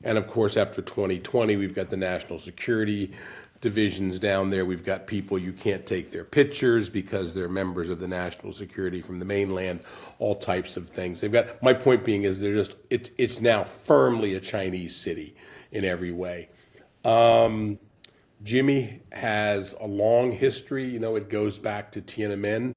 And of course, after 2020, we've got the national security divisions down there. We've got people you can't take their pictures because they're members of the national security from the mainland, all types of things. They've got, my point being is they're just, it's now firmly a Chinese city in every way. Jimmy has a long history, it goes back to Tiananmen,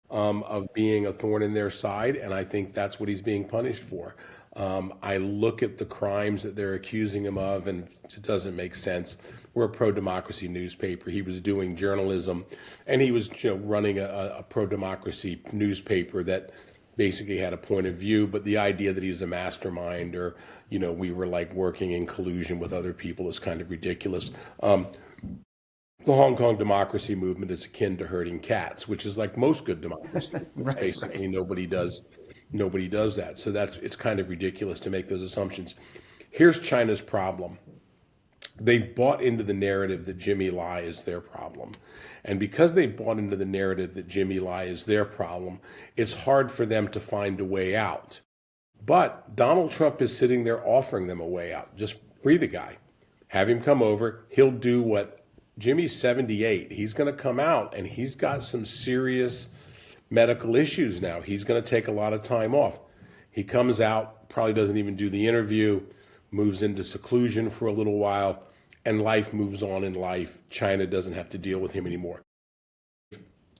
of being a thorn in their side, and I think that's what he's being punished for. I look at the crimes that they're accusing him of, and it doesn't make sense. We're a pro-democracy newspaper. He was doing journalism, and he was, running a pro-democracy newspaper that basically had a point of view. But the idea that he's a mastermind, or we were like working in collusion with other people, is kind of ridiculous. The Hong Kong democracy movement is akin to herding cats, which is like most good democracy. Right, Basically, right. nobody does that. So it's kind of ridiculous to make those assumptions. Here's China's problem. They've bought into the narrative that Jimmy Lai is their problem. And because they bought into the narrative that Jimmy Lai is their problem, it's hard for them to find a way out. But Donald Trump is sitting there offering them a way out. Just free the guy. Have him come over. He'll do what Jimmy's 78. He's going to come out, and he's got some serious medical issues now. He's going to take a lot of time off. He comes out, probably doesn't even do the interview, moves into seclusion for a little while, and life moves on in life. China doesn't have to deal with him anymore.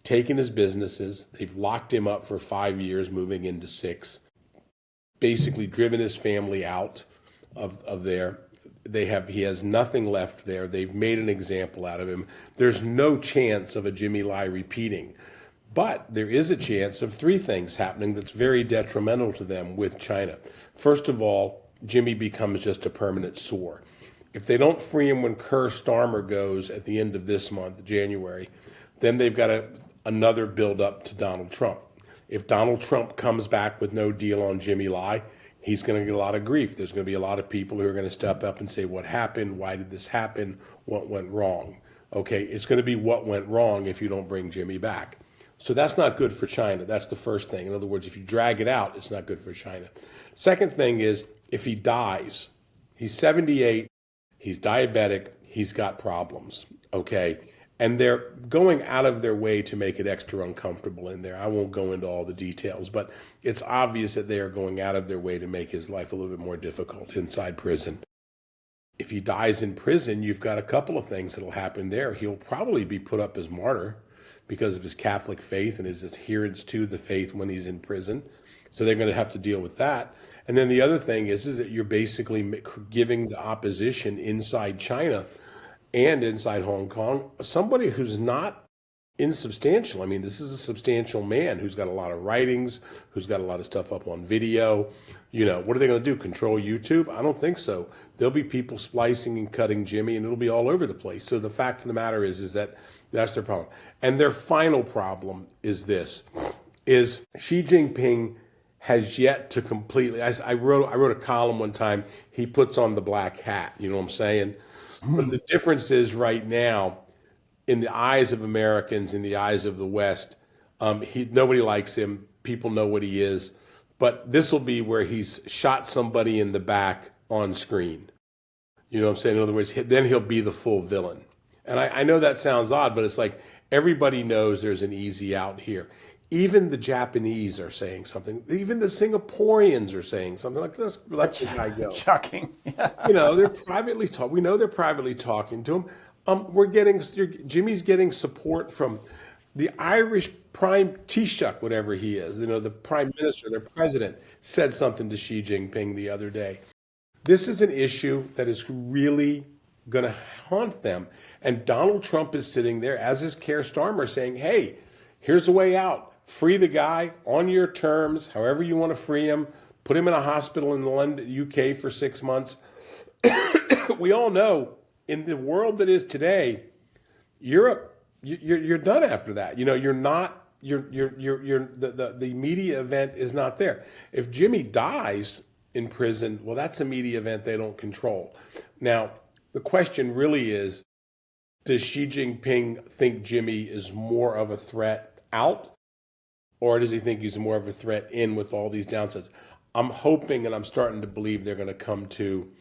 Taken his businesses, they've locked him up for 5 years, moving into 6, basically driven his family out of there. He has nothing left there. They've made an example out of him. There's no chance of a Jimmy Lai repeating. But there is a chance of 3 things happening that's very detrimental to them with China. First of all, Jimmy becomes just a permanent sore. If they don't free him when Keir Starmer goes at the end of this month, January, then they've got another build-up to Donald Trump. If Donald Trump comes back with no deal on Jimmy Lai, he's going to get a lot of grief. There's going to be a lot of people who are going to step up and say, what happened? Why did this happen? What went wrong? Okay, it's going to be what went wrong if you don't bring Jimmy back. So that's not good for China. That's the first thing. In other words, if you drag it out, it's not good for China. Second thing is, if he dies, he's 78, he's diabetic, he's got problems, okay? And they're going out of their way to make it extra uncomfortable in there. I won't go into all the details, but it's obvious that they are going out of their way to make his life a little bit more difficult inside prison. If he dies in prison, you've got a couple of things that'll happen there. He'll probably be put up as martyr because of his Catholic faith and his adherence to the faith when he's in prison. So they're going to have to deal with that. And then the other thing is that you're basically giving the opposition inside China and inside Hong Kong somebody who's not insubstantial. I mean, this is a substantial man who's got a lot of writings, who's got a lot of stuff up on video. What are they going to do? Control YouTube? I don't think so. There'll be people splicing and cutting Jimmy, and it'll be all over the place. So the fact of the matter is that that's their problem. And their final problem is this, is Xi Jinping has yet to completely, I wrote a column one time, he puts on the black hat, you know what I'm saying? But the difference is right now, in the eyes of Americans, in the eyes of the West, nobody likes him. People know what he is. But this will be where he's shot somebody in the back on screen. You know what I'm saying? In other words, then he'll be the full villain. And I know that sounds odd, but it's like everybody knows there's an easy out here. Even the Japanese are saying something. Even the Singaporeans are saying something like this. Let the guy go. Shocking. They're privately talking. We know they're privately talking to him. Jimmy's getting support from the Irish Prime Taoiseach, whatever he is. The Prime Minister, their president, said something to Xi Jinping the other day. This is an issue that is really going to haunt them. And Donald Trump is sitting there, as is Keir Starmer, saying, hey, here's the way out. Free the guy on your terms, however you want to free him. Put him in a hospital in London, UK for 6 months. We all know in the world that is today, Europe, you're done after that. You're not. The media event is not there. If Jimmy dies in prison, well, that's a media event they don't control. Now, the question really is, does Xi Jinping think Jimmy is more of a threat out, or does he think he's more of a threat in with all these downsides? I'm hoping and I'm starting to believe they're going to come to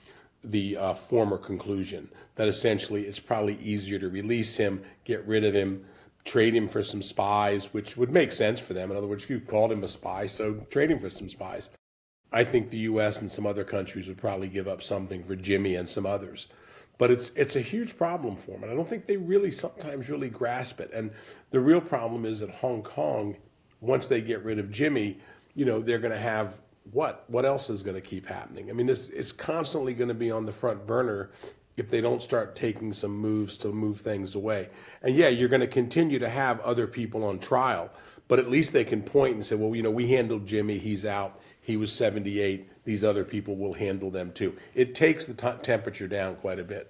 the former conclusion, that essentially it's probably easier to release him, get rid of him, trade him for some spies, which would make sense for them. In other words, you called him a spy, so trade him for some spies. I think the U.S. and some other countries would probably give up something for Jimmy and some others. But it's a huge problem for them, and I don't think they really sometimes really grasp it. And the real problem is that Hong Kong, once they get rid of Jimmy, they're going to have what? What else is going to keep happening? I mean, it's constantly going to be on the front burner if they don't start taking some moves to move things away. And yeah, you're going to continue to have other people on trial, but at least they can point and say, well, we handled Jimmy, he's out, he was 78, these other people will handle them too. It takes the temperature down quite a bit.